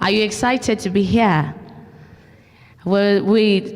Are you excited to be here? Today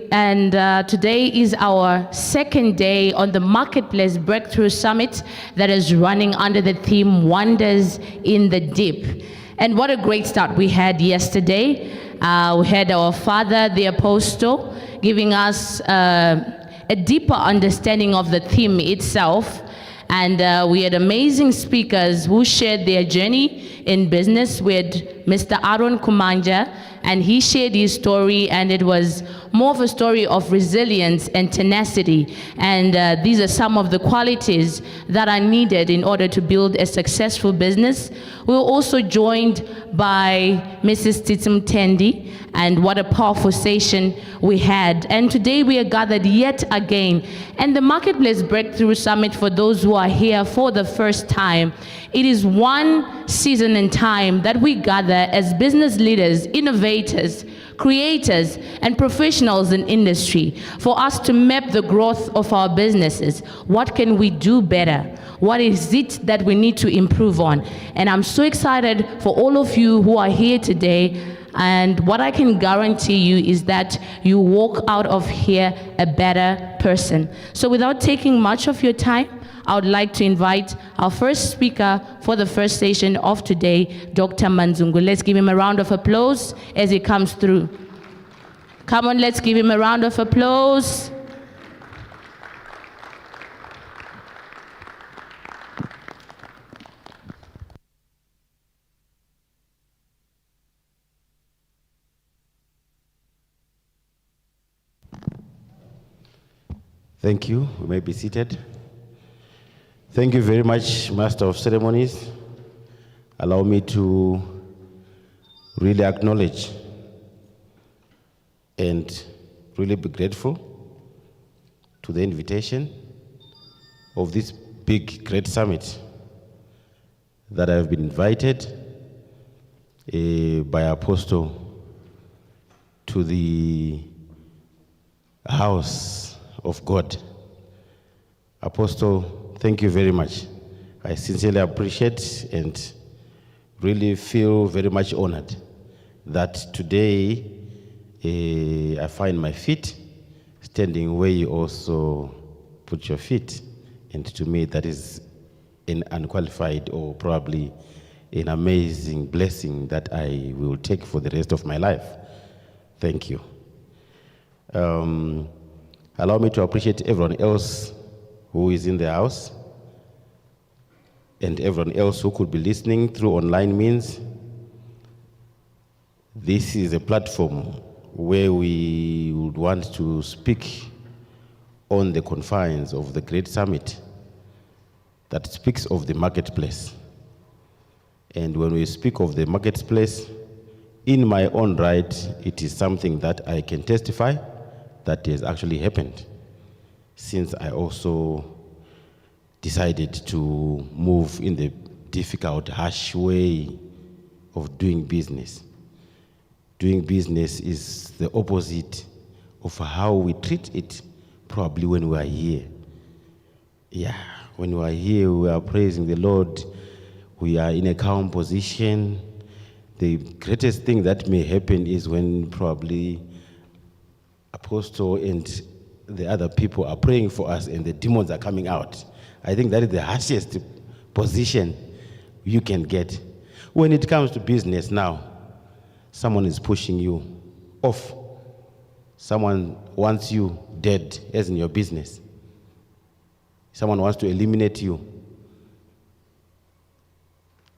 is our second day on the Marketplace Breakthrough Summit that is running under the theme Wonders in the Deep. And what a great start we had yesterday. We had our father, the apostle, giving us a deeper understanding of the theme itself. And we had amazing speakers who shared their journey in business. We had Mr. Aaron Kumanja, and he shared his story, and it was more of a story of resilience and tenacity. And these are some of the qualities that are needed in order to build a successful business. We were also joined by Mrs. Titum Tendi, and what a powerful session we had. And today we are gathered yet again. And the Marketplace Breakthrough Summit, for those who are here for the first time, it is one season and time that we gather as business leaders, innovators, creators, and professionals in industry for us to map the growth of our businesses. What can we do better? What is it that we need to improve on? And I'm so excited for all of you who are here today. And what I can guarantee you is that you walk out of here a better person. So without taking much of your time, I would like to invite our first speaker for the first session of today, Dr. Manzungu. Let's give him a round of applause as he comes through. Come on, let's give him a round of applause. Thank you. We may be seated. Thank you very much, Master of Ceremonies. Allow me to really acknowledge and really be grateful to the invitation of this big, great summit that I have been invited by Apostle to the house of God. Apostle, thank you very much. I sincerely appreciate and really feel very much honored that today I find my feet standing where you also put your feet. And to me, that is an unqualified or probably an amazing blessing that I will take for the rest of my life. Thank you. Allow me to appreciate everyone else who is in the house and everyone else who could be listening through online means. This is a platform where we would want to speak on the confines of the great summit that speaks of the marketplace. And when we speak of the marketplace, in my own right, it is something that I can testify that has actually happened since I also decided to move in the difficult, harsh way of doing business. Doing business is the opposite of how we treat it probably when we are here. Yeah, when we are here, we are praising the Lord. We are in a calm position. The greatest thing that may happen is when probably Apostle and the other people are praying for us and the demons are coming out. I think that is the harshest position you can get. When it comes to business now, someone is pushing you off. Someone wants you dead, as in your business. Someone wants to eliminate you.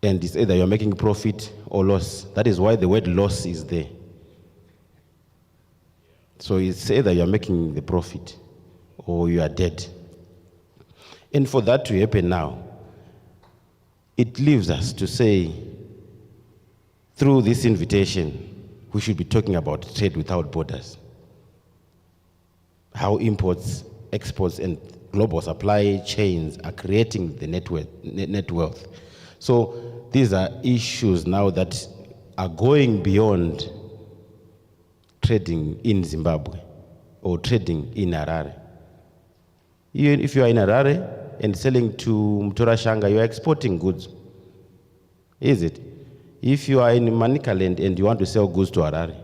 And it's either you're making profit or loss. That is why the word loss is there. So it's either you're making the profit or you are dead. And for that to happen now, it leaves us to say, through this invitation, we should be talking about trade without borders. How imports, exports, and global supply chains are creating the net wealth. So these are issues now that are going beyond trading in Zimbabwe or trading in Harare. Even if you are in Harare and selling to Mtora Shanga, you are exporting goods. Is it? If you are in Manicaland and you want to sell goods to Harare,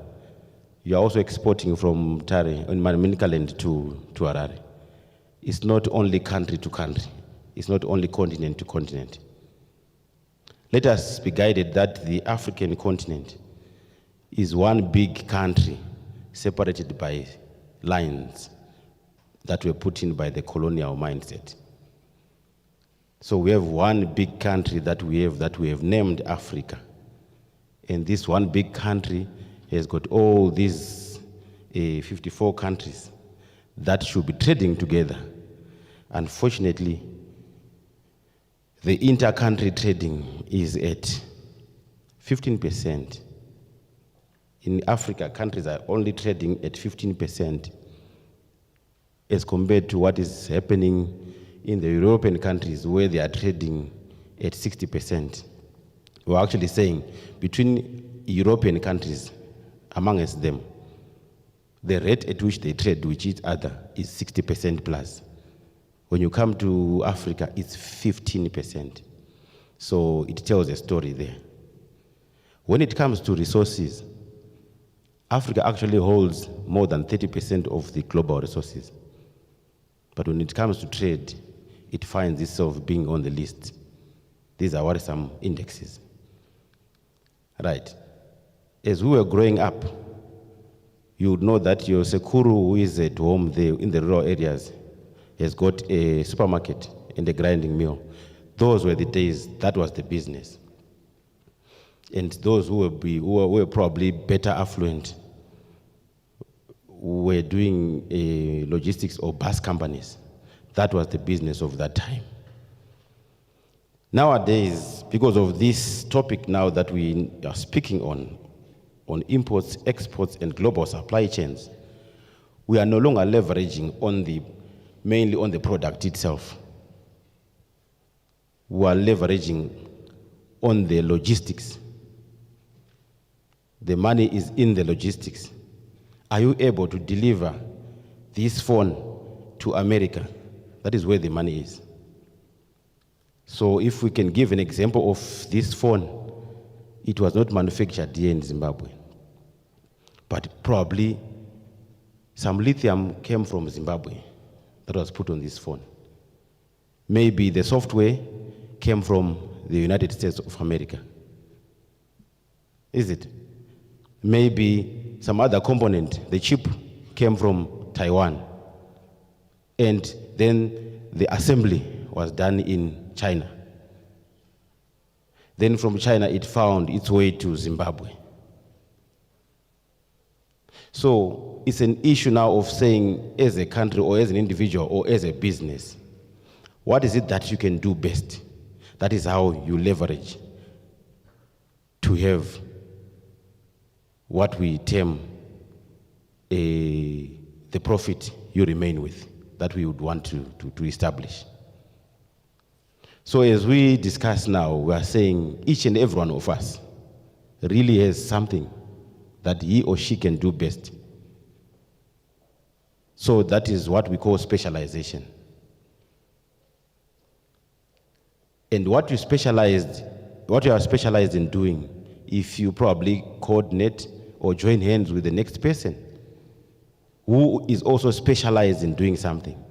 you are also exporting from Tare in Manicaland to Harare. It's not only country to country. It's not only continent to continent. Let us be guided that the African continent is one big country separated by lines that were put in by the colonial mindset. So we have one big country that we have named Africa. And this one big country has got all these 54 countries that should be trading together. Unfortunately, the inter-country trading is at 15%. In Africa, countries are only trading at 15% as compared to what is happening in the European countries where they are trading at 60%. We're actually saying between European countries, amongst them, the rate at which they trade with each other is 60% plus. When you come to Africa, it's 15%. So it tells a story there. When it comes to resources, Africa actually holds more than 30% of the global resources. But when it comes to trade, it finds itself being on the list. These are worrisome indexes. Right. As we were growing up, you would know that your Sekuru, who is at home there in the rural areas, has got a supermarket and a grinding mill. Those were the days, that was the business. And those who were probably better affluent were doing logistics or bus companies. That was the business of that time. Nowadays, because of this topic now that we are speaking on imports, exports, and global supply chains, we are no longer leveraging mainly on the product itself. We are leveraging on the logistics. The money is in the logistics. Are you able to deliver this phone to America? That is where the money is. So if we can give an example of this phone, it was not manufactured here in Zimbabwe, but probably some lithium came from Zimbabwe that was put on this phone. Maybe the software came from the United States of America. Is it? Maybe some other component, the chip, came from Taiwan. And then the assembly was done in China. Then from China, it found its way to Zimbabwe. So it's an issue now of saying, as a country or as an individual or as a business, what is it that you can do best? That is how you leverage to have what we term the profit you remain with, that we would want to establish. So as we discuss now, we are saying each and every one of us really has something that he or she can do best. So that is what we call specialization. And what you are specialized in doing, if you probably coordinate or join hands with the next person who is also specialized in doing something,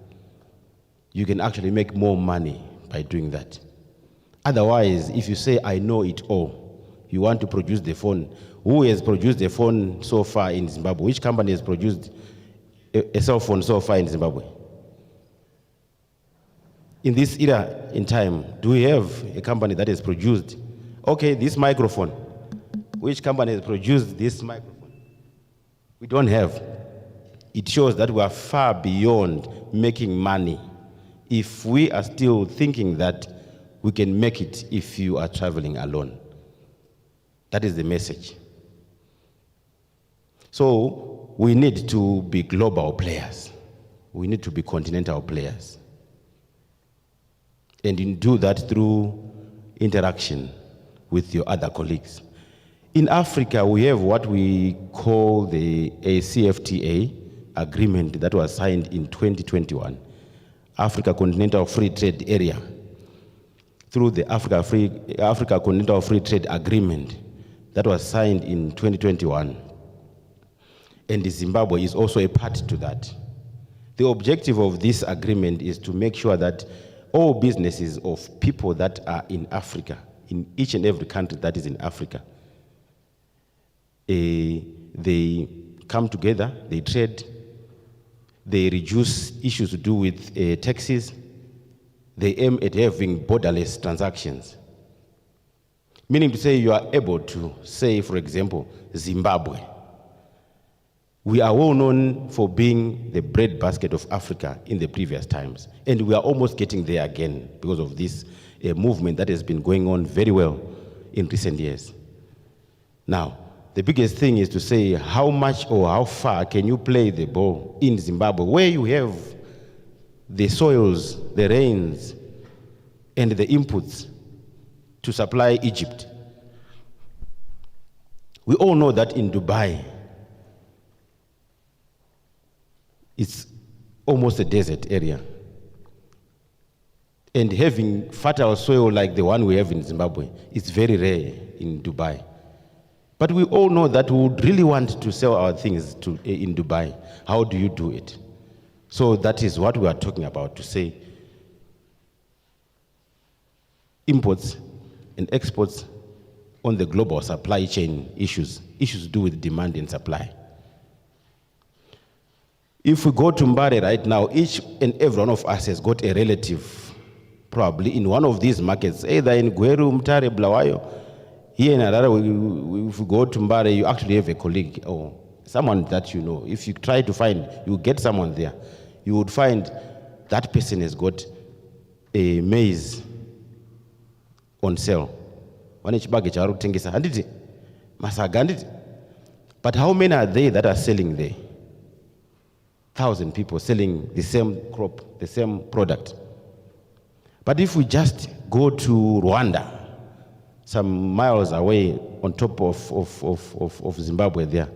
you can actually make more money by doing that. Otherwise, if you say, I know it all, you want to produce the phone. Who has produced the phone so far in Zimbabwe? Which company has produced a cell phone so far in Zimbabwe? In this era in time, do we have a company that has produced, okay, this microphone? Which company has produced this microphone? We don't have. It shows that we are far beyond making money if we are still thinking that we can make it if you are traveling alone. That is the message. So we need to be global players. We need to be continental players. And you do that through interaction with your other colleagues. In Africa, we have what we call the ACFTA agreement that was signed in 2021, Africa Continental Free Trade Area. Through the Africa Continental Free Trade Agreement, that was signed in 2021. And Zimbabwe is also a party to that. The objective of this agreement is to make sure that all businesses of people that are in Africa, in each and every country that is in Africa, they come together, they trade, they reduce issues to do with taxes, they aim at having borderless transactions. Meaning to say you are able to say, for example, Zimbabwe. We are well known for being the breadbasket of Africa in the previous times. And we are almost getting there again because of this movement that has been going on very well in recent years. Now, the biggest thing is to say how much or how far can you play the ball in Zimbabwe, where you have the soils, the rains, and the inputs to supply Egypt. We all know that in Dubai, it's almost a desert area. And having fertile soil like the one we have in Zimbabwe, it's very rare in Dubai. But we all know that we would really want to sell our things in Dubai. How do you do it? So that is what we are talking about, to say imports and exports on the global supply chain issues to do with demand and supply. If we go to Mbare right now, each and every one of us has got a relative, probably in one of these markets, either in Gweru, Mtare, Blawayo. Here in Harare, if we go to Mbare, you actually have a colleague or someone that you know. If you try to find, you get someone there, you would find that person has got a maize on sale. But how many are they that are selling there? 1,000 people selling the same crop, the same product. But if we just go to Rwanda, some miles away on top of Zimbabwe there,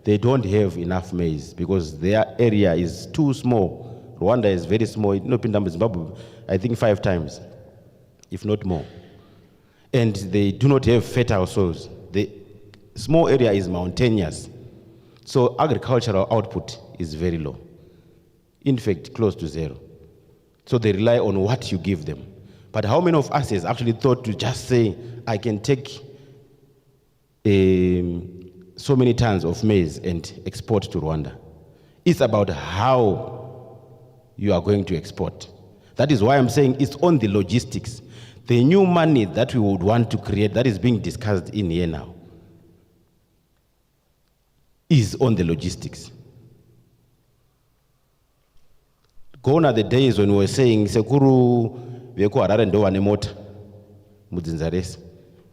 they don't have enough maize because their area is too small. Rwanda is very small. Zimbabwe, I think 5 times, if not more. And they do not have fertile soils. The small area is mountainous. So agricultural output is very low. In fact, close to zero. So they rely on what you give them. But how many of us has actually thought to just say, I can take so many tons of maize and export to Rwanda? It's about how you are going to export. That is why I'm saying it's on the logistics. The new money that we would want to create, that is being discussed in here now, is on the logistics. Gone are the days when we were saying, Sekuru, Veko Harare ndo wane mota, Mudzinzaresi.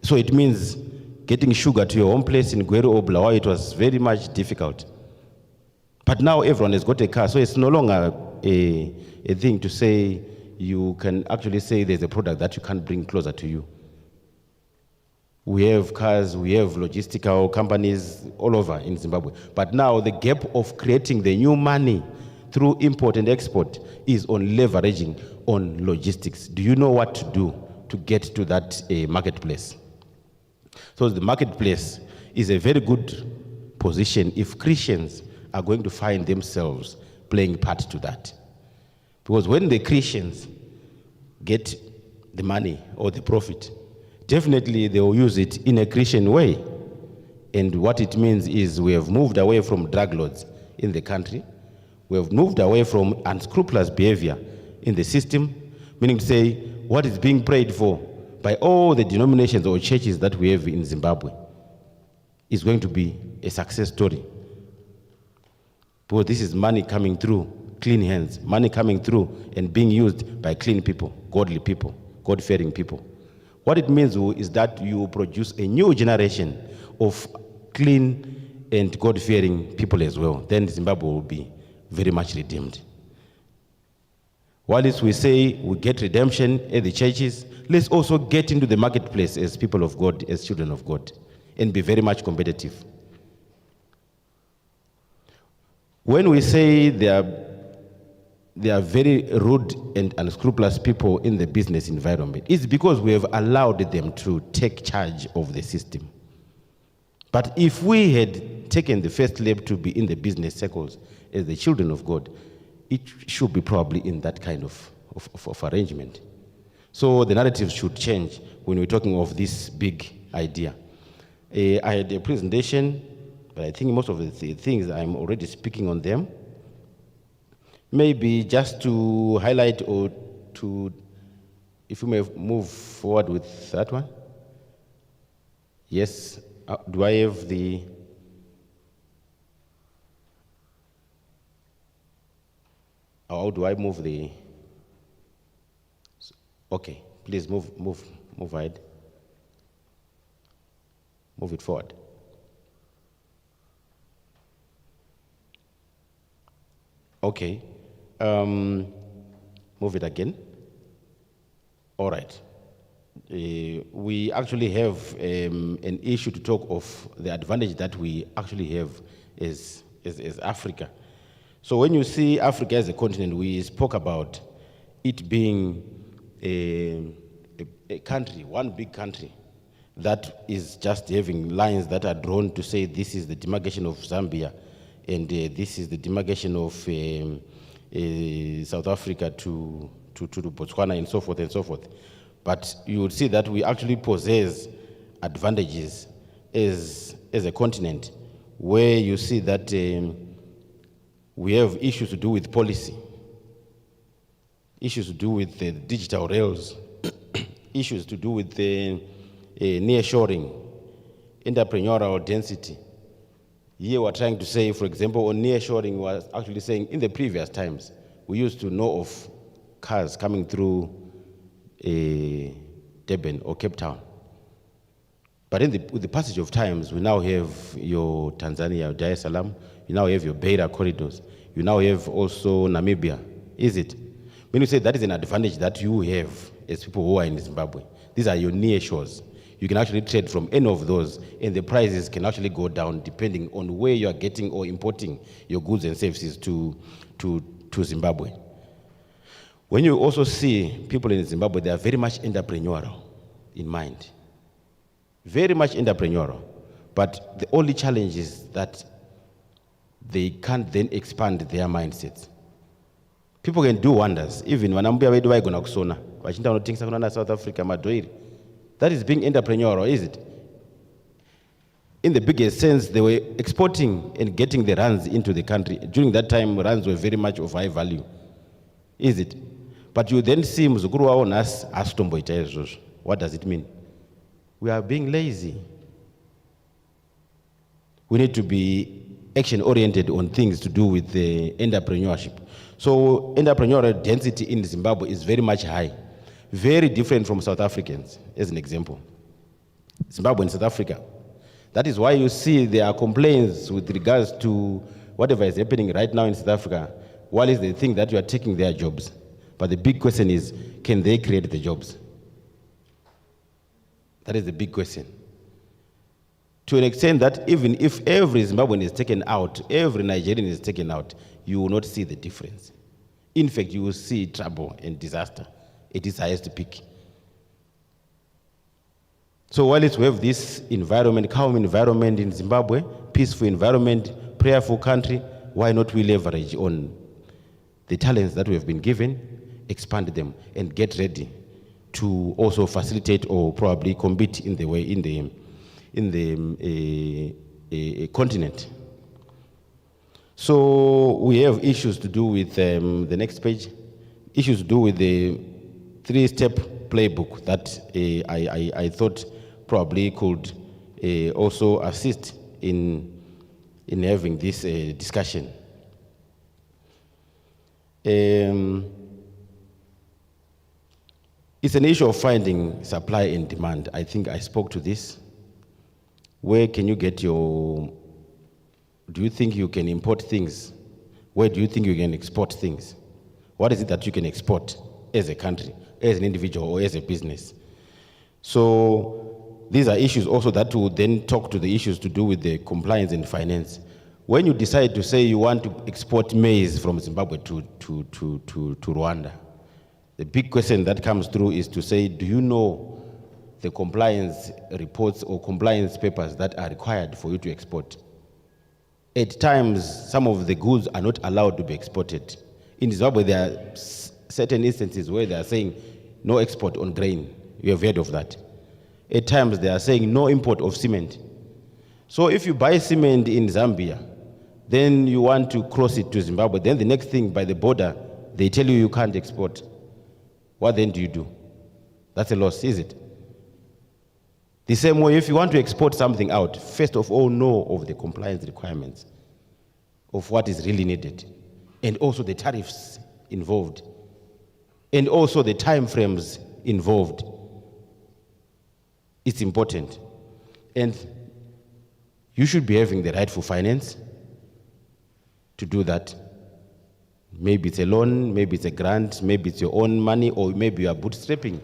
So it means getting sugar to your own place in Gweru or Blawa, it was very much difficult. But now everyone has got a car, so it's no longer a thing to say you can actually say there's a product that you can't bring closer to you. We have cars, we have logistical companies all over in Zimbabwe. But now the gap of creating the new money through import and export is on leveraging on logistics. Do you know what to do to get to that marketplace? So the marketplace is a very good position if Christians are going to find themselves playing part to that. Because when the Christians get the money or the profit, definitely they will use it in a Christian way. And what it means is we have moved away from drug lords in the country. We have moved away from unscrupulous behavior in the system, meaning to say what is being prayed for by all the denominations or churches that we have in Zimbabwe is going to be a success story. Because this is money coming through clean hands, money coming through and being used by clean people, godly people, God-fearing people. What it means is that you produce a new generation of clean and God-fearing people as well. Then Zimbabwe will be very much redeemed. While we say we get redemption at the churches, let's also get into the marketplace as people of God, as children of God, and be very much competitive. When we say there are very rude and unscrupulous people in the business environment, it's because we have allowed them to take charge of the system. But if we had taken the first step to be in the business circles as the children of God, it should be probably in that kind of arrangement. So the narrative should change when we're talking of this big idea. I had a presentation, but I think most of the things I'm already speaking on them. Maybe just to highlight or to, if you may move forward with that one. Yes, do I have the, how do I move the, okay, please move ahead. Move it forward. Okay, move it again. All right. We actually have an issue to talk of the advantage that we actually have as Africa. So when you see Africa as a continent, we spoke about it being a country, one big country, that is just having lines that are drawn to say this is the demarcation of Zambia, and this is the demarcation of South Africa to Botswana, and so forth and so forth. But you would see that we actually possess advantages as a continent, where you see that we have issues to do with policy, issues to do with the digital rails, issues to do with the nearshoring, entrepreneurial density. Here we're trying to say, for example, on nearshoring, we were actually saying in the previous times, we used to know of cars coming through Durban or Cape Town. But with the passage of times, we now have your Tanzania, Dar es Salaam, you now have your Beira corridors, you now have also Namibia, is it? When you say that is an advantage that you have as people who are in Zimbabwe, these are your near shores. You can actually trade from any of those, and the prices can actually go down depending on where you are getting or importing your goods and services to Zimbabwe. When you also see people in Zimbabwe, they are very much entrepreneurial in mind. Very much entrepreneurial. But the only challenge is that they can't then expand their mindsets. People can do wonders. Even when I'm going to South Africa, Madoiri, that is being entrepreneurial, is it? In the biggest sense, they were exporting and getting the rands into the country. During that time, rands were very much of high value, is it? But you then see Mzukuru wao nas asitomboita izvozvo. What does it mean? We are being lazy. We need to be action-oriented on things to do with the entrepreneurship. So entrepreneurial density in Zimbabwe is very much high. Very different from South Africans, as an example. Zimbabwe and South Africa. That is why you see there are complaints with regards to whatever is happening right now in South Africa. While is they think that you are taking their jobs. But the big question is, can they create the jobs? That is the big question. To an extent that even if every Zimbabwean is taken out, every Nigerian is taken out, you will not see the difference. In fact, you will see trouble and disaster at its highest peak. So while we have this environment, calm environment in Zimbabwe, peaceful environment, prayerful country, why not we leverage on the talents that we have been given, expand them, and get ready to also facilitate or probably compete in the way in the continent. So we have issues to do with the next page, issues to do with the 3-step playbook that I thought probably could also assist in having this discussion. It's an issue of finding supply and demand. I think I spoke to this. Where can you get do you think you can import things? Where do you think you can export things? What is it that you can export as a country, as an individual, or as a business? So these are issues also that will then talk to the issues to do with the compliance and finance. When you decide to say you want to export maize from Zimbabwe to Rwanda, the big question that comes through is to say, do you know the compliance reports or compliance papers that are required for you to export. At times, some of the goods are not allowed to be exported. In Zimbabwe, there are certain instances where they are saying no export on grain. You have heard of that. At times, they are saying no import of cement. So if you buy cement in Zambia, then you want to cross it to Zimbabwe, then the next thing by the border, they tell you you can't export. What then do you do? That's a loss, is it? The same way, if you want to export something out, first of all, know of the compliance requirements of what is really needed, and also the tariffs involved, and also the time frames involved. It's important. And you should be having the rightful finance to do that. Maybe it's a loan, maybe it's a grant, maybe it's your own money, or maybe you are bootstrapping.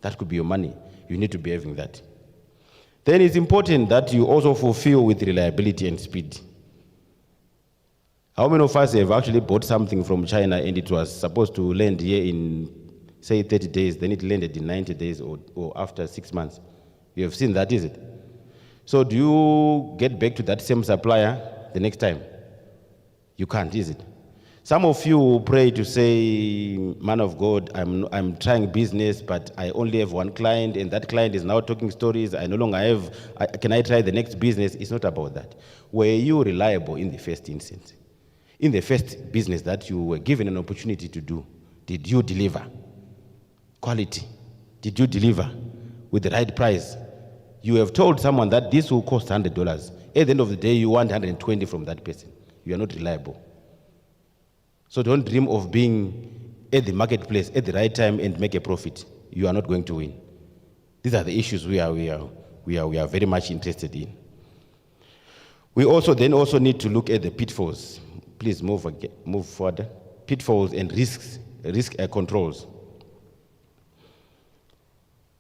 That could be your money. You need to be having that. Then it's important that you also fulfill with reliability and speed. How many of us have actually bought something from China and it was supposed to land here in, say, 30 days, then it landed in 90 days or after 6 months? You have seen that, is it? So do you get back to that same supplier the next time? You can't, is it? Some of you pray to say, man of God, I'm trying business, but I only have one client, and that client is now talking stories. I no longer have, can I try the next business? It's not about that. Were you reliable in the first instance? In the first business that you were given an opportunity to do, did you deliver quality? Did you deliver with the right price? You have told someone that this will cost $100. At the end of the day, you want 120 from that person. You are not reliable. So don't dream of being at the marketplace at the right time and make a profit. You are not going to win. These are the issues we are very much interested in. We also need to look at the pitfalls. Please move further. Pitfalls and risk controls.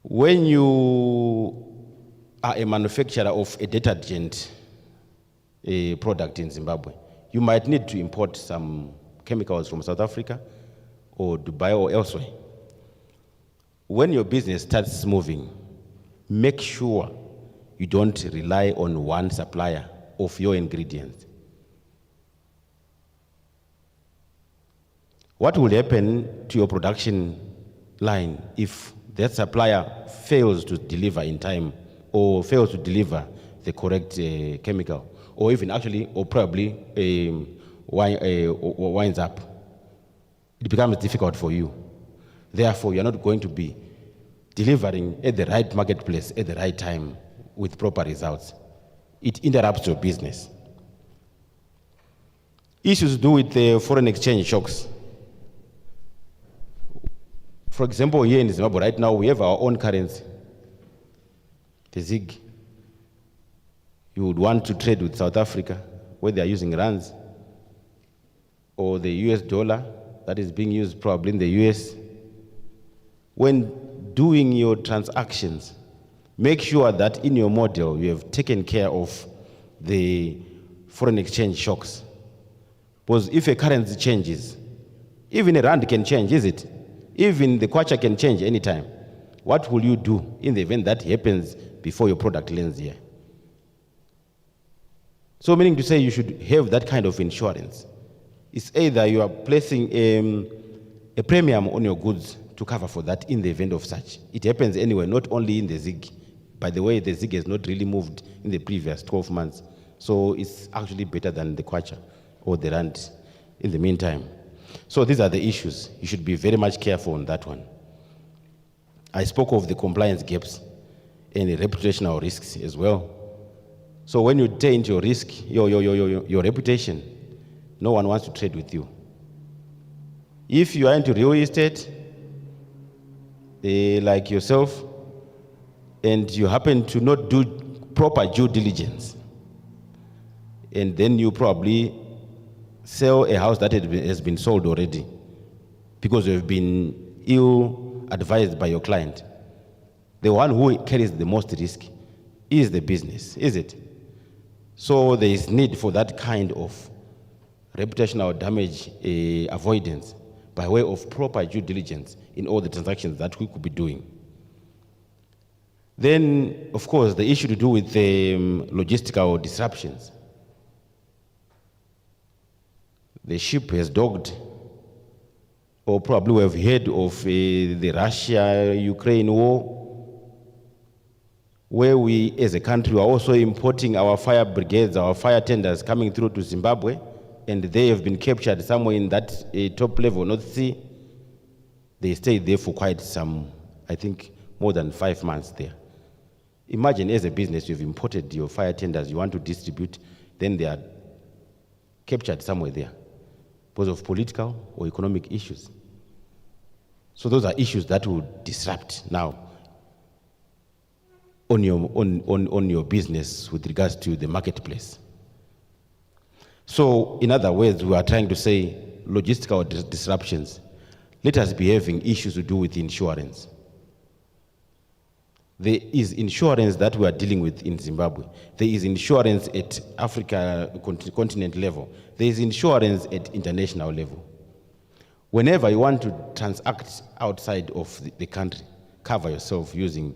When you are a manufacturer of a detergent product in Zimbabwe, you might need to import some chemicals from South Africa or Dubai or elsewhere. When your business starts moving, make sure you don't rely on one supplier of your ingredients. What will happen to your production line if that supplier fails to deliver in time or fails to deliver the correct chemical, or even actually, or probably winds up? It becomes difficult for you. Therefore, you're not going to be delivering at the right marketplace at the right time with proper results. It interrupts your business. Issues to do with the foreign exchange shocks. For example, here in Zimbabwe right now, we have our own currency, the ZiG. You would want to trade with South Africa, where they are using rands, or the US dollar that is being used probably in the US. When doing your transactions, make sure that in your model you have taken care of the foreign exchange shocks. Because if a currency changes, even a rand can change, is it? Even the kwacha can change anytime. What will you do in the event that happens before your product lands here? So meaning to say you should have that kind of insurance. It's either you are placing a premium on your goods to cover for that in the event of such. It happens anyway, not only in the ZiG. By the way, the ZiG has not really moved in the previous 12 months. So it's actually better than the kwacha or the rand in the meantime. So these are the issues. You should be very much careful on that one. I spoke of the compliance gaps and the reputational risks as well. So when you taint your risk, your reputation, no one wants to trade with you. If you are into real estate, like yourself, and you happen to not do proper due diligence, and then you probably sell a house that has been sold already because you have been ill-advised by your client, the one who carries the most risk is the business, is it? So there is need for that kind of reputational damage avoidance by way of proper due diligence in all the transactions that we could be doing. Then, of course, the issue to do with logistical disruptions. The ship has docked, or probably we have heard of the Russia-Ukraine war, where we as a country are also importing our fire brigades, our fire tenders coming through to Zimbabwe, and they have been captured somewhere in that top level, North Sea. They stayed there for quite some, I think, more than 5 months there. Imagine as a business, you've imported your fire tenders, you want to distribute, then they are captured somewhere there because of political or economic issues. So those are issues that will disrupt now on your business with regards to the marketplace. So in other words, we are trying to say logistical disruptions. Let us be having issues to do with insurance. There is insurance that we are dealing with in Zimbabwe. There is insurance at Africa continent level. There is insurance at international level. Whenever you want to transact outside of the country, cover yourself using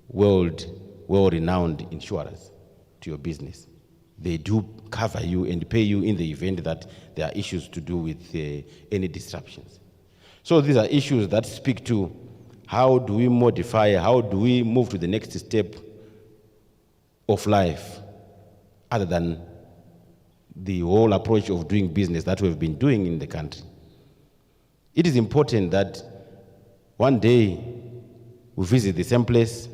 well-renowned insurers to your business. They do cover you and pay you in the event that there are issues to do with any disruptions. So these are issues that speak to how do we modify, how do we move to the next step of life other than the whole approach of doing business that we've been doing in the country. It is important that one day we visit the same place.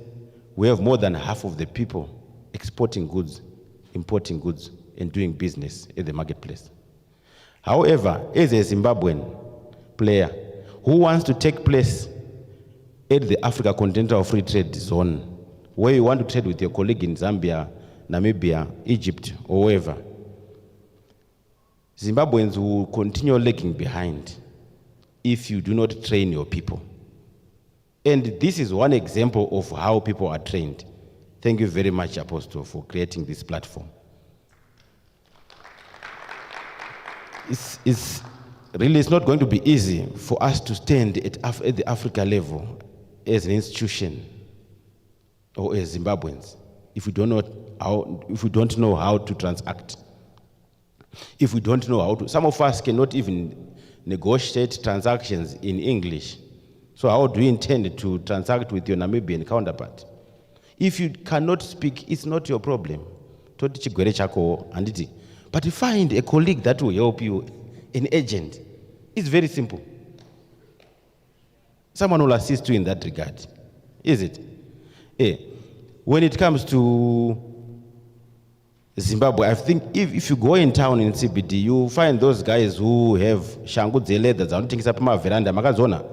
We have more than half of the people exporting goods, importing goods, and doing business at the marketplace. However, as a Zimbabwean player who wants to take place at the Africa Continental Free Trade Zone, where you want to trade with your colleague in Zambia, Namibia, Egypt, or wherever, Zimbabweans will continue lagging behind if you do not train your people. And this is one example of how people are trained. Thank you very much, Apostle, for creating this platform. It's not going to be easy for us to stand at the Africa level as an institution or as Zimbabweans if we don't know how to transact. If we don't know how to, some of us cannot even negotiate transactions in English. So how do you intend to transact with your Namibian counterpart? If you cannot speak, it's not your problem. But you find a colleague that will help you, an agent. It's very simple. Someone will assist you in that regard. Is it? When it comes to Zimbabwe, I think if you go in town in CBD, you find those guys who have shangu leather, veranda, makazona.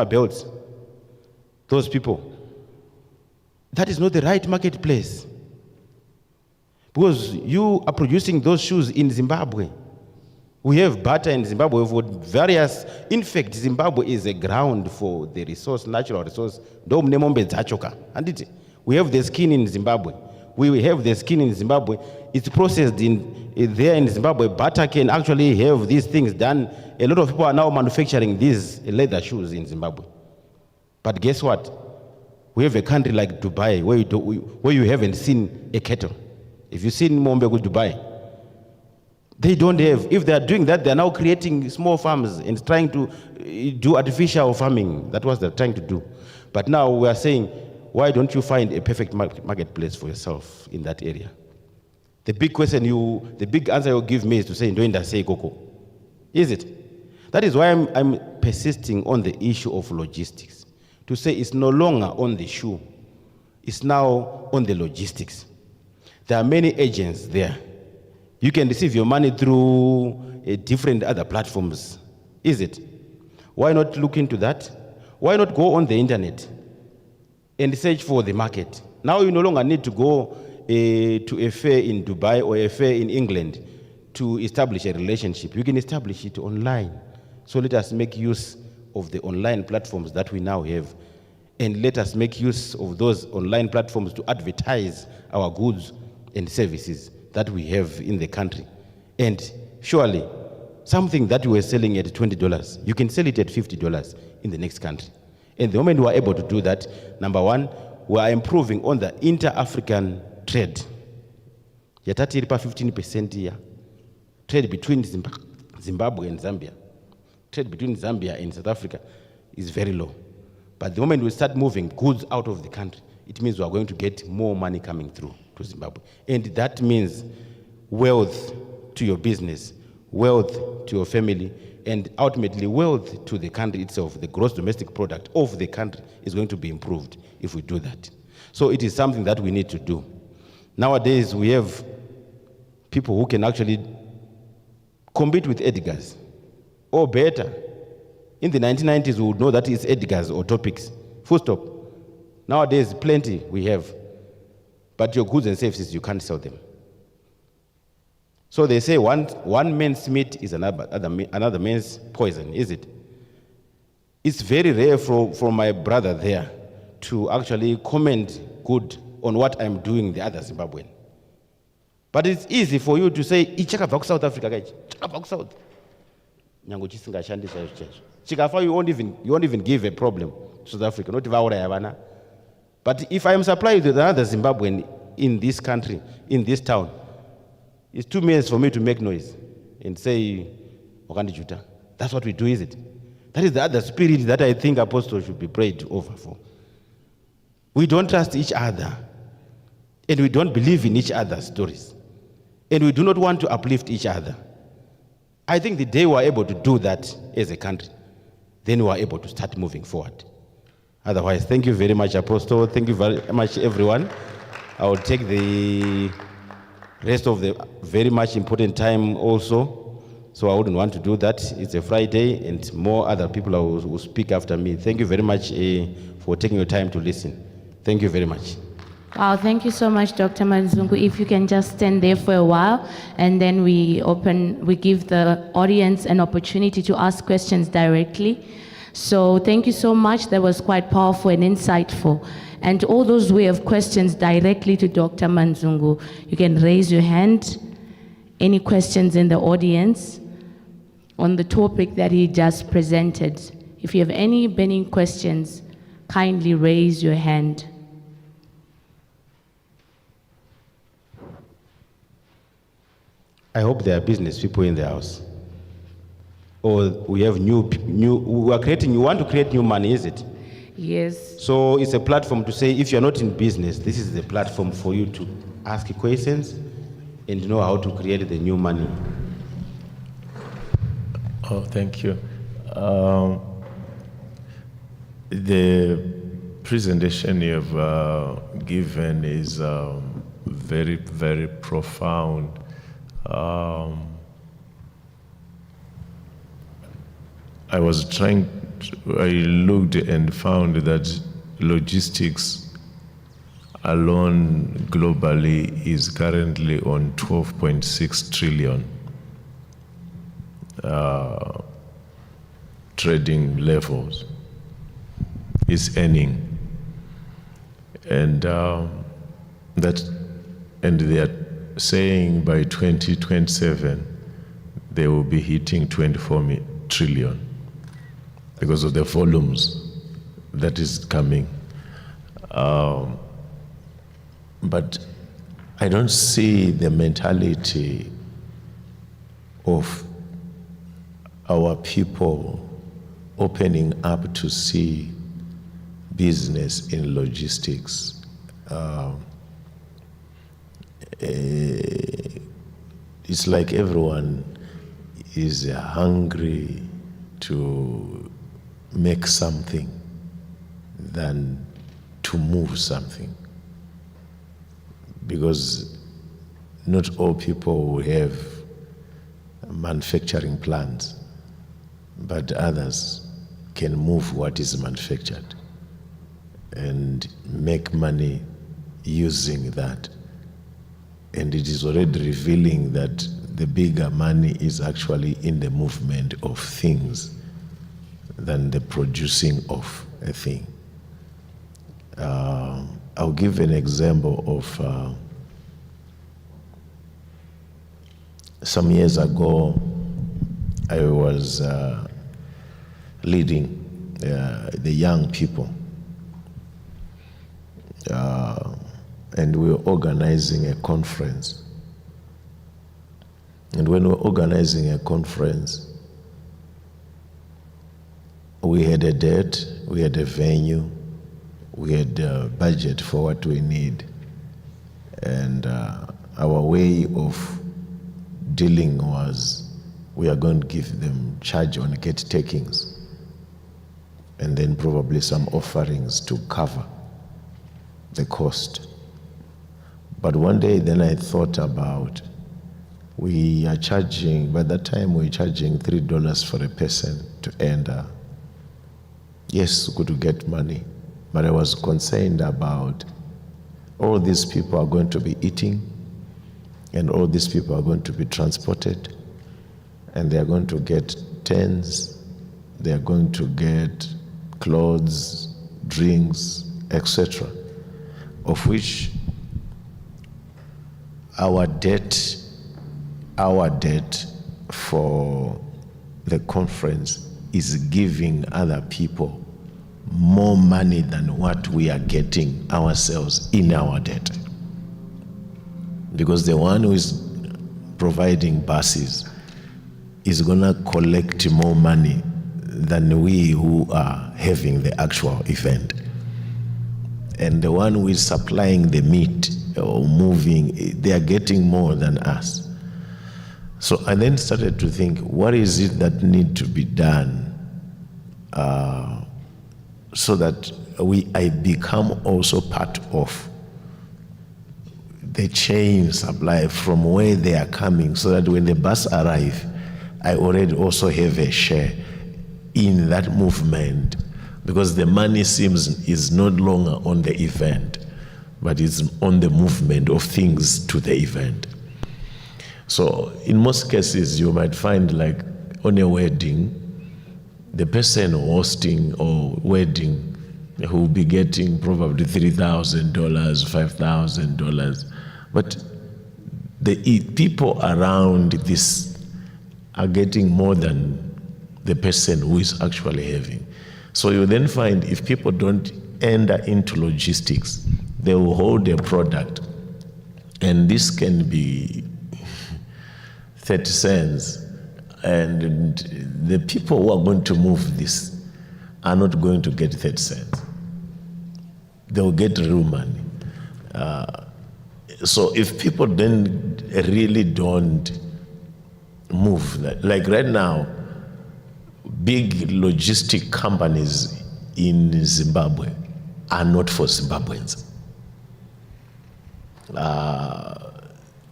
Belts. Those people. That is not the right marketplace. Because you are producing those shoes in Zimbabwe. We have butter in Zimbabwe for various. In fact, Zimbabwe is a ground for the resource, natural resource. We have the skin in Zimbabwe. We have the skin in Zimbabwe. It's processed there in Zimbabwe. Butter can actually have these things done. A lot of people are now manufacturing these leather shoes in Zimbabwe. But guess what? We have a country like Dubai where you haven't seen a cattle. If you've seen Mombego, Dubai, they don't have. If they are doing that, they are now creating small farms and trying to do artificial farming. That's what they're trying to do. But now we are saying, why don't you find a perfect marketplace for yourself in that area? The big answer you give me is to say, "Ndoenda sei koko." Is it? That is why I'm persisting on the issue of logistics. To say it's no longer on the shoe, it's now on the logistics. There are many agents there. You can receive your money through different other platforms. Is it? Why not look into that? Why not go on the internet and search for the market? Now you no longer need to go to a fair in Dubai or a fair in England to establish a relationship. You can establish it online. So let us make use of the online platforms that we now have, and let us make use of those online platforms to advertise our goods and services that we have in the country. And surely, something that we were selling at $20, you can sell it at $50 in the next country. And the moment we are able to do that, number one, we are improving on the inter-African trade. Yatati ilipa 15% here. Trade between Zimbabwe and Zambia. Trade between Zambia and South Africa is very low. But the moment we start moving goods out of the country, it means we are going to get more money coming through to Zimbabwe. And that means wealth to your business, wealth to your family, and ultimately wealth to the country itself. The gross domestic product of the country is going to be improved if we do that. So it is something that we need to do. Nowadays, we have people who can actually compete with Edgar's, or better. In the 1990s, we would know that it's Edgar's or Topics, full stop. Nowadays, plenty we have, but your goods and services, you can't sell them. So they say one man's meat is another man's poison, is it? It's very rare for my brother there to actually comment good on what I'm doing the other Zimbabwean. But it's easy for you to say, "Ichakabva ku South Africa, guys. Ichakabva ku South." Nyango chisingashandiswa izvo. Chikafa, you won't even give a problem to South Africa, not vauraya vana. But if I am supplied with another Zimbabwean in this country, in this town, it's 2 minutes for me to make noise and say, "Wakandijuta." That's what we do, is it? That is the other spirit that I think apostles should be prayed over for. We don't trust each other, and we don't believe in each other's stories, and we do not want to uplift each other. I think the day we are able to do that as a country, then we are able to start moving forward. Otherwise, thank you very much, Apostle. Thank you very much, everyone. I will take the rest of the very much important time also, so I wouldn't want to do that. It's a Friday, and more other people will speak after me. Thank you very much for taking your time to listen. Thank you very much. Wow, thank you so much, Dr. Manzungu. If you can just stand there for a while, and then we give the audience an opportunity to ask questions directly. So thank you so much. That was quite powerful and insightful. And all those who have questions directly to Dr. Manzungu, you can raise your hand. Any questions in the audience on the topic that he just presented? If you have any burning questions, kindly raise your hand. I hope there are business people in the house. Or we have you want to create new money, is it? Yes. So it's a platform to say, if you're not in business, this is the platform for you to ask questions and know how to create the new money. Oh, thank you. The presentation you've given is very, very profound. I looked and found that logistics alone globally is currently on 12.6 trillion trading levels is earning, and they are saying by 2027 they will be hitting 24 trillion because of the volumes that is coming. But I don't see the mentality of our people opening up to see business in logistics. It's like everyone is hungry to make something than to move something, because not all people will have manufacturing plants, but others can move what is manufactured and make money using that. And it is already revealing that the bigger money is actually in the movement of things than the producing of a thing. I'll give an example of some years ago, I was leading the young people. And we were organizing a conference. And when we were organizing a conference, we had a date, we had a venue, we had a budget for what we need. And our way of dealing was, we are going to give them charge on gate takings, and then probably some offerings to cover the cost. But one day then I thought about, we are charging, by that time we were charging $3 for a person to enter. Yes, we could get money, but I was concerned about all these people are going to be eating, and all these people are going to be transported, and they are going to get tents, they are going to get clothes, drinks, etc., of which our debt for the conference is giving other people more money than what we are getting ourselves in our debt. Because the one who is providing buses is gonna collect more money than we who are having the actual event. And the one who is supplying the meat or moving, they are getting more than us. So I then started to think, what is it that need to be done so that I become also part of the chain supply from where they are coming, so that when the bus arrive, I already also have a share in that movement, because the money is no longer on the event, but it's on the movement of things to the event. So in most cases, you might find, like on a wedding, the person hosting or wedding who will be getting probably $3,000, $5,000, but the people around this are getting more than the person who is actually having. So you then find, if people don't enter into logistics, they will hold their product, and this can be 30 cents, and the people who are going to move this are not going to get 30 cents. They will get real money. So if people then really don't move, like right now, big logistic companies in Zimbabwe are not for Zimbabweans.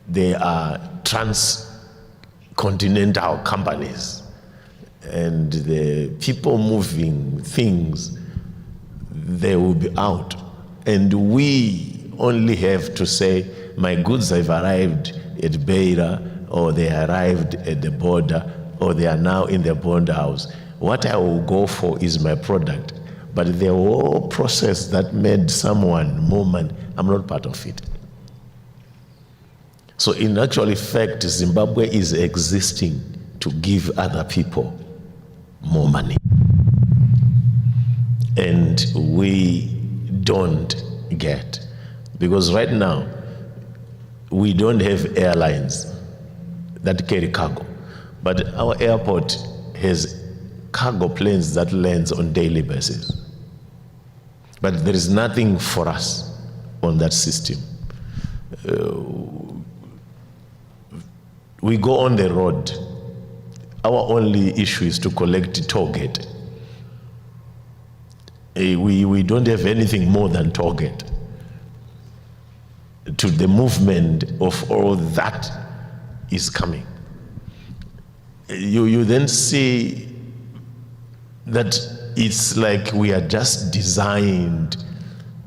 They are transcontinental companies, and the people moving things, they will be out. And we only have to say, my goods have arrived at Beira, or they arrived at the border, or they are now in the border house. What I will go for is my product. But the whole process that made someone more money, I'm not part of it. So in actual fact, Zimbabwe is existing to give other people more money. And we don't get. Because right now, we don't have airlines that carry cargo. But our airport has cargo planes that lands on daily basis. But there is nothing for us on that system. We go on the road. Our only issue is to collect toll gate. We don't have anything more than toll gate. To the movement of all that is coming. You then see that it's like we are just designed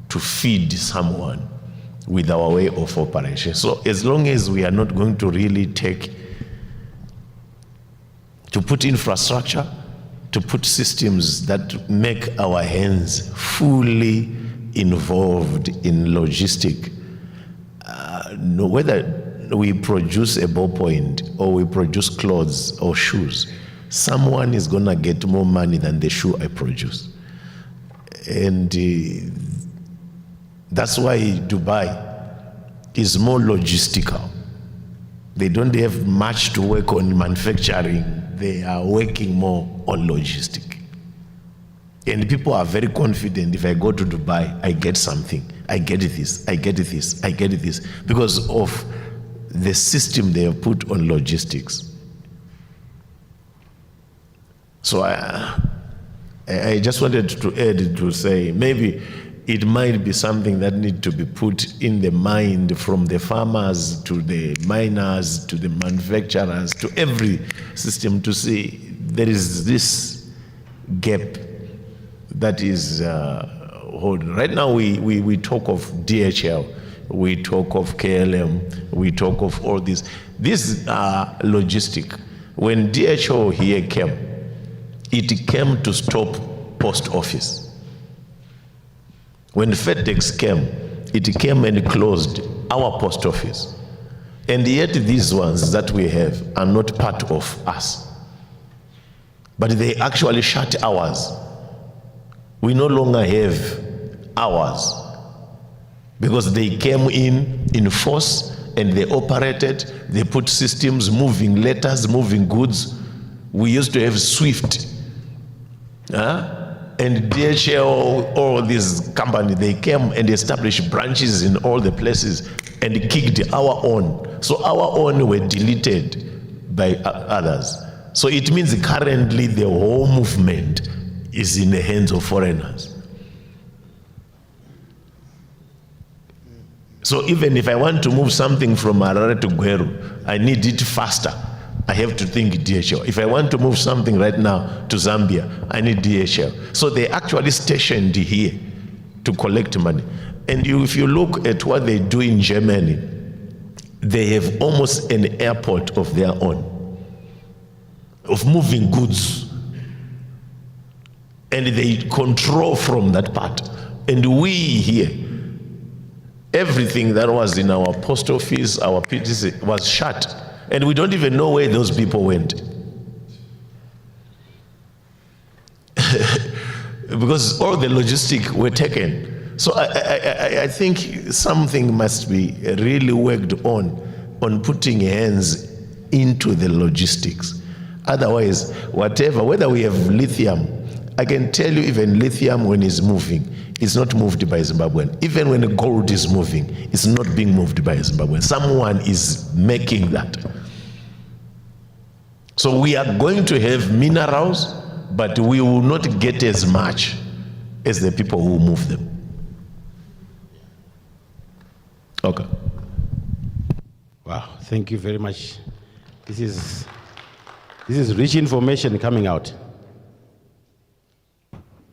to feed someone with our way of operation. So as long as we are not going to really to put infrastructure, to put systems that make our hands fully involved in logistic, whether we produce a ballpoint or we produce clothes or shoes, someone is gonna get more money than the shoe I produce. And that's why Dubai is more logistical. They don't have much to work on manufacturing. They are working more on logistic. And people are very confident, if I go to Dubai, I get something. I get this, I get this, I get this. Because of the system they have put on logistics. So I just wanted to add to say, maybe it might be something that needs to be put in the mind from the farmers to the miners to the manufacturers to every system to see there is this gap that is holding. Right now we talk of DHL, we talk of KLM, we talk of all this. These are logistic. When DHL here came, it came to stop post office. When FedEx came, it came and closed our post office. And yet these ones that we have are not part of us. But they actually shut ours. We no longer have ours because they came in force and they operated, they put systems, moving letters, moving goods. We used to have Swift. And DHL, all these companies, they came and established branches in all the places and kicked our own. So our own were deleted by others. So it means currently the whole movement is in the hands of foreigners. So even if I want to move something from Harare to Gweru, I need it faster. I have to think DHL. If I want to move something right now to Zambia, I need DHL. So they actually stationed here to collect money. And if you look at what they do in Germany, they have almost an airport of their own, of moving goods. And they control from that part. And we here, everything that was in our post office, our PTC was shut. And we don't even know where those people went. Because all the logistics were taken. So I think something must be really worked on putting hands into the logistics. Otherwise, whether we have lithium, I can tell you even lithium when it's moving, it's not moved by Zimbabwean. Even when gold is moving, it's not being moved by Zimbabwean. Someone is making that. So we are going to have minerals, but we will not get as much as the people who move them. Okay. Wow, thank you very much. This is rich information coming out.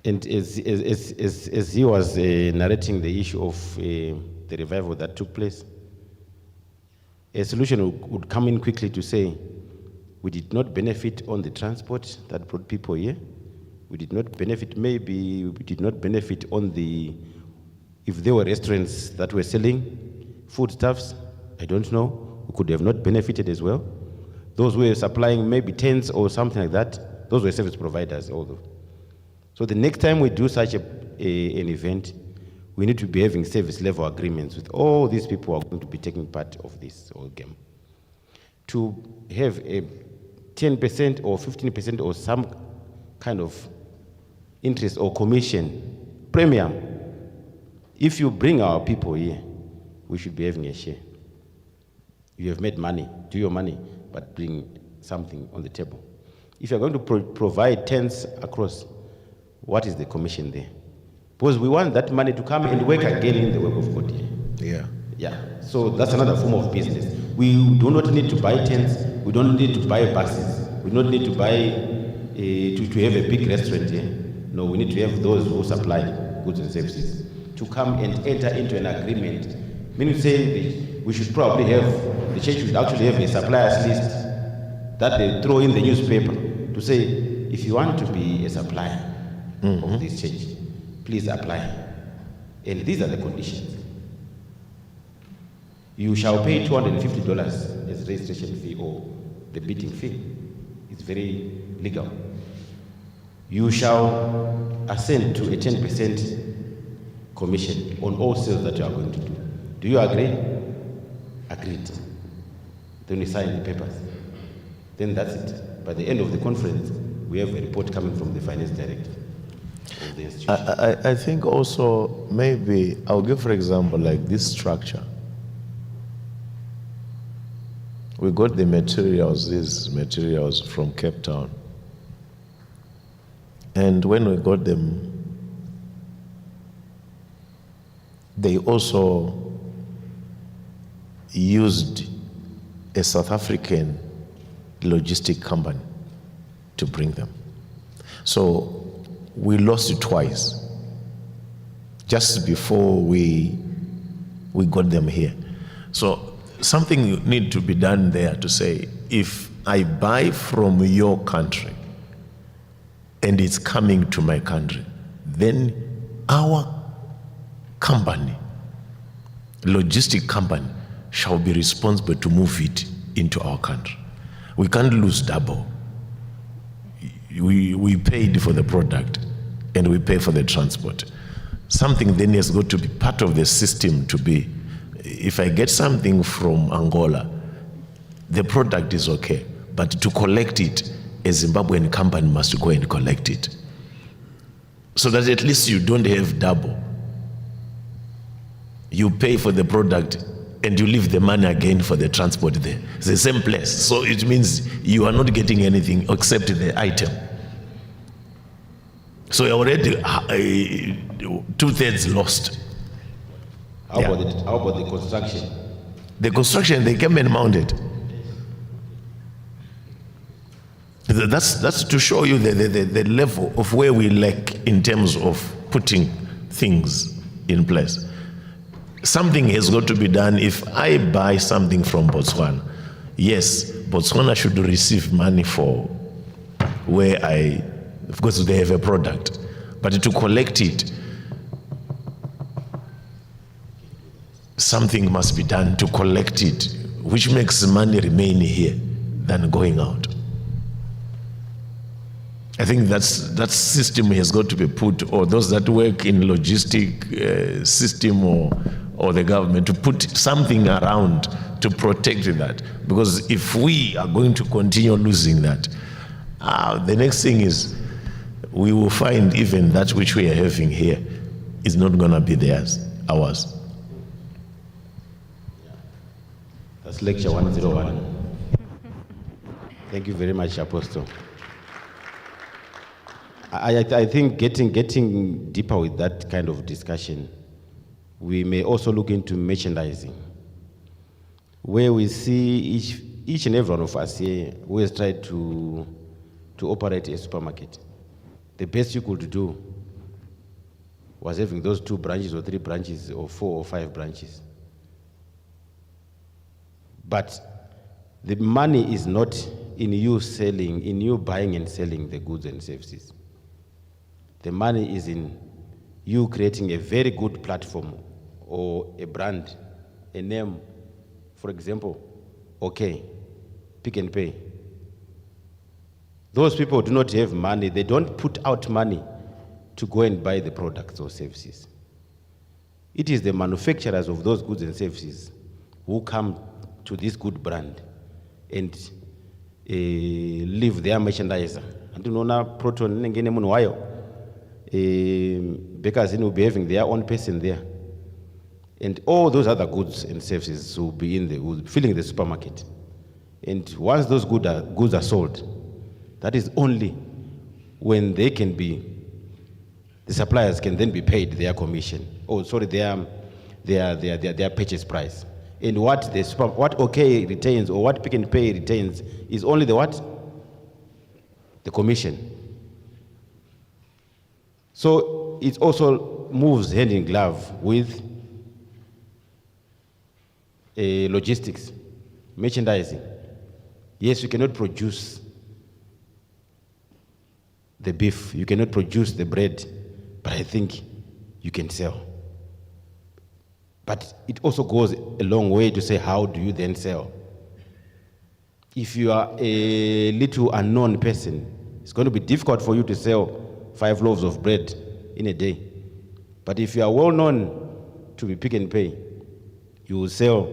And as he was narrating the issue of the revival that took place, a solution would come in quickly to say, we did not benefit on the transport that brought people here. We did not benefit, maybe we did not benefit on the, if there were restaurants that were selling foodstuffs, I don't know, we could have not benefited as well. Those who were supplying maybe tents or something like that, those were service providers although. So the next time we do such an event, we need to be having service level agreements with all these people who are going to be taking part of this whole game. To have a 10% or 15% or some kind of interest or commission premium, if you bring our people here, we should be having a share. You have made money, do your money, but bring something on the table. If you're going to provide tents across, what is the commission there? Because we want that money to come and work again in the work of God here. Yeah. Yeah. So that's another form of business. We do not need to buy tents. We don't need to buy buses. We don't need to buy to have a big restaurant here. No, we need to have those who supply goods and services to come and enter into an agreement. Meaning saying we should probably have, the church should actually have a suppliers list that they throw in the newspaper to say, if you want to be a supplier of this church, please apply. And these are the conditions. You shall pay $250 as registration fee or the bidding fee. It's very legal. you shall ascend to a 10% commission on all sales that you are going to do. Do you agree? Agreed. Then we sign the papers. Then that's it. By the end of the conference, we have a report coming from the finance director of the institution. I think also, maybe, I'll give for example, like this structure. We got the materials, these materials from Cape Town. And when we got them, they also used a South African logistic company to bring them. So we lost it twice, just before we got them here. So something need to be done there to say, if I buy from your country and it's coming to my country, then our company, logistic company, shall be responsible to move it into our country. We can't lose double. We paid for the product and we pay for the transport. Something then has got to be part of the system to be, if I get something from Angola, the product is okay, but to collect it, a Zimbabwean company must go and collect it. So that at least you don't have double. You pay for the product and you leave the money again for the transport there. It's the same place. So it means you are not getting anything except the item. So you're already 2/3 lost. How about the construction? The construction, they came and mounted. That's to show you the level of where we lack in terms of putting things in place. Something has got to be done. If I buy something from Botswana, yes, Botswana should receive money for where of course they have a product, but to collect it, something must be done to collect it, which makes money remain here than going out. I think that system has got to be put, or those that work in logistic system or the government, to put something around to protect that. Because if we are going to continue losing that, the next thing is we will find even that which we are having here is not going to be ours. That's lecture 101. Thank you very much, Apostle. I think getting deeper with that kind of discussion, we may also look into merchandising, where we see each and every one of us here who has tried to operate a supermarket. The best you could do was having those 2 branches or 3 branches or 4 or 5 branches. But the money is not in you buying and selling the goods and services. The money is in you creating a very good platform or a brand, a name. For example, okay, Pick and Pay. Those people do not have money. They don't put out money to go and buy the products or services. It is the manufacturers of those goods and services who come to this good brand and leave their merchandiser. And you know, Proton bakers will be having their own person there. And all those other goods and services will be filling the supermarket. And once those goods are sold, that is only when the suppliers can then be paid their commission. Their purchase price. And what OK retains or what Pick and Pay retains is only the commission. So it also moves hand in glove with logistics, merchandising. Yes, you cannot produce the beef, you cannot produce the bread, but I think you can sell. But it also goes a long way to say, how do you then sell? If you are a little unknown person, It's going to be difficult for you to sell 5 loaves of bread in a day. But if you are well known to be Pick and Pay, you will sell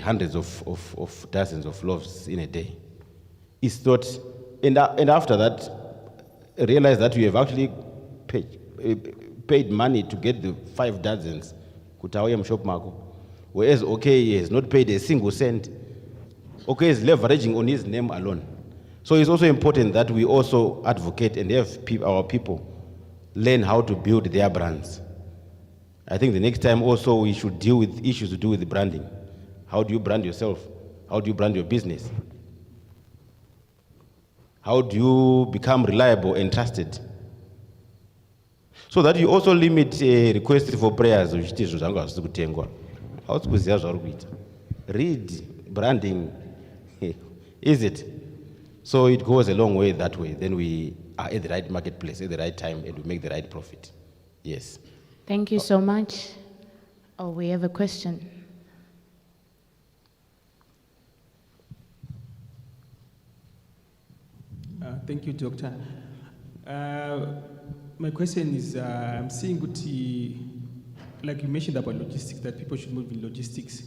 hundreds of dozens of loaves in a day. It's not, and after that, realize that you have actually paid money to get the 5 dozens, whereas he has not paid a single cent. Is leveraging on his name alone. So it's also important that we also advocate and have our people learn how to build their brands. I think the next time also we should deal with issues to do with the branding. How do you brand yourself? How do you brand your business? How do you become reliable and trusted? So that you also limit requests for prayers. Read branding. Is it? So it goes a long way that way. Then we are at the right marketplace at the right time and we make the right profit. Yes. Thank you so much. Oh, we have a question. Thank you, Doctor. My question is, I'm seeing like you mentioned about logistics, that people should move in logistics.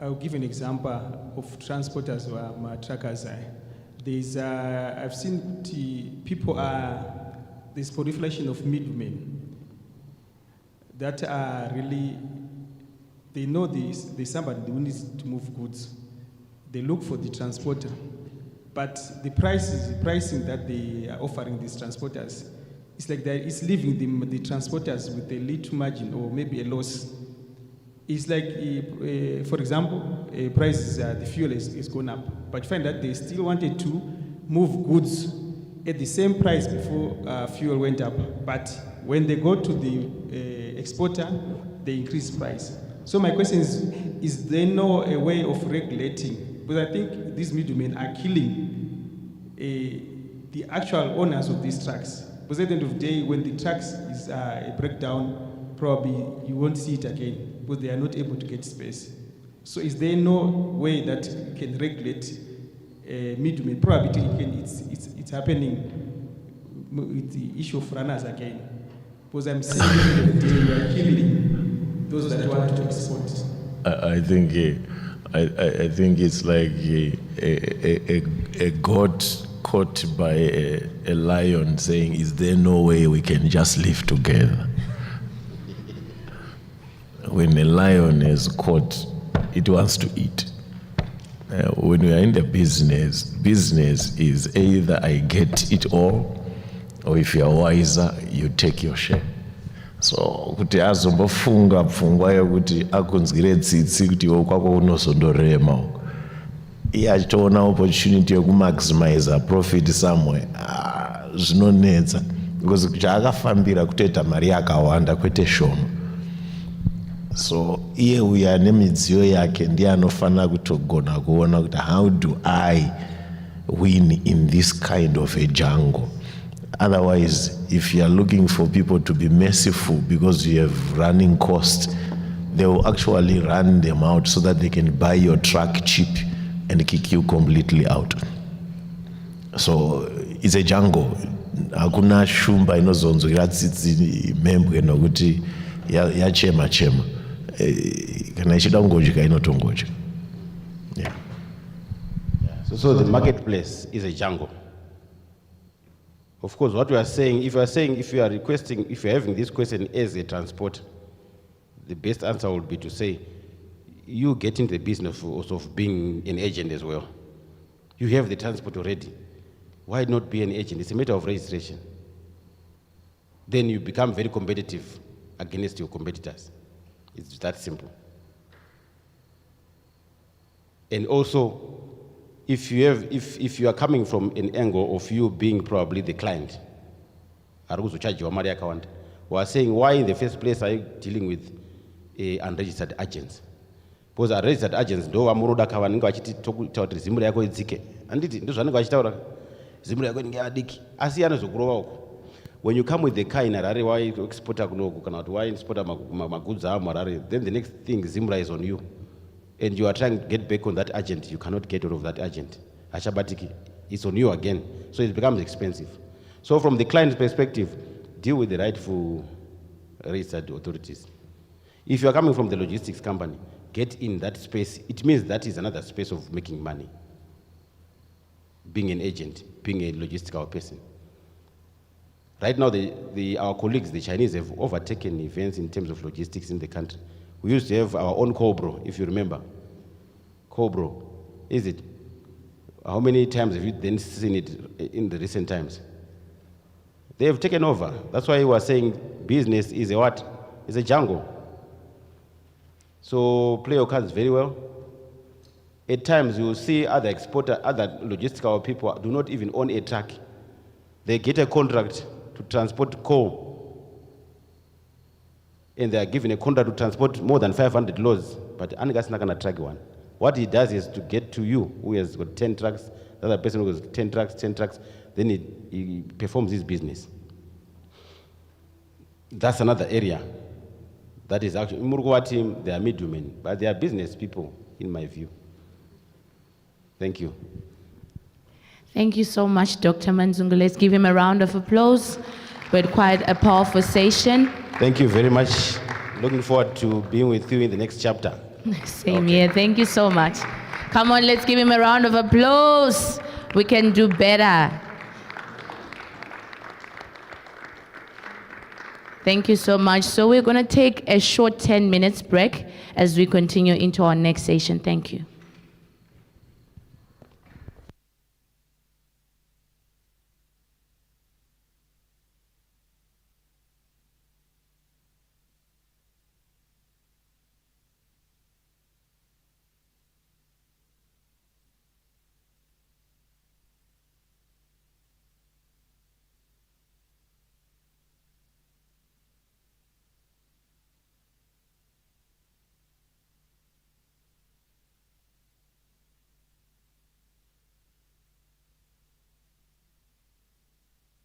I'll give an example of transporters or truckers. I've seen there's proliferation of middlemen that are really, they know there's somebody who needs to move goods. They look for the transporter. But the pricing that they are offering these transporters, it's like it's leaving the transporters with a little margin or maybe a loss. It's like, for example, prices, the fuel is gone up, but you find that they still wanted to move goods at the same price before fuel went up. But when they go to the exporter, they increase price. So my question is there no a way of regulating? Because I think these middlemen are killing the actual owners of these trucks. Because at the end of the day, when the trucks is a breakdown, probably you won't see it again because they are not able to get space. So is there no way that can regulate middlemen? Probably it's happening with the issue of runners again. Because I'm seeing that they are killing those that want to export. I think it's like a goat caught by a lion saying, "Is there no way we can just live together?" When a lion is caught, it wants to eat. When we are in the business is either I get it all, or if you are wiser, you take your share. So kuti azombofunga pfungwa yokuti akunzwire tsitsi kuti kwako unozondorema iye achitoona opportunity yokumaximize profit somewhere, zvinonetsa because chaakafambira kutoita mari yakawanda kwete shoma. So iye uyo ane midziyo yake ndiye anofanira kutogona kuona kuti how do I win in this kind of a jungle. Otherwise, if you are looking for people to be merciful because you have running costs, they will actually run them out so that they can buy your truck cheap and kick you completely out. So it's a jungle. Hakuna shumba inozonzwira tsitsi membwe nokuti yachema chema. Kana ichida kungodyika inotongodyika. Yeah. So the marketplace is a jungle. Of course, what we are saying, if you are having this question as a transporter, the best answer would be to say, you get into the business also of being an agent as well. You have the transport already. Why not be an agent? It's a matter of registration. Then you become very competitive against your competitors. It's that simple. And also, if you are coming from an angle of you being probably the client, we are saying, why in the first place are you dealing with unregistered agents? Because unregistered agents do amuroda kavanenge vachitaura kuti zimu yako idzike. Anditi ndizvo vanenge vachitaura zimu yako inenge yadiki. Asi anozokurova uko. When you come with the car in Harare, why exporter kunoku kana kuti why exporter magoods amo Harare, then the next thing Zimra is on you. And you are trying to get back on that agent, you cannot get out of that agent. Ashabatiki. it's on you again. So it becomes expensive. So from the client's perspective, deal with the rightful registered authorities. If you are coming from the logistics company, get in that space. It means that is another space of making money. Being an agent, being a logistical person. Right now, our colleagues, the Chinese, have overtaken events in terms of logistics in the country. We used to have our own Cobro, if you remember. Cobro, is it? How many times have you then seen it in the recent times? They have taken over. That's why we were saying business is a what? It's a jungle. So play your cards very well. At times you will see other logistical people do not even own a truck. They get a contract to transport coal. And they are given a contract to transport more than 500 loads. But Angas not going to track one. What he does is to get to you, who has got 10 trucks, the other person who has 10 trucks, then he performs his business. That's another area. That is actually, Murugwa team, they are middlemen, but they are business people, in my view. Thank you. Thank you so much, Dr. Manzungu. Let's give him a round of applause. We had quite a powerful session. Thank you very much. Looking forward to being with you in the next chapter. Same here. Thank you so much. Come on, let's give him a round of applause. We can do better. Thank you so much. So we're going to take a short 10 minutes break as we continue into our next session. Thank you.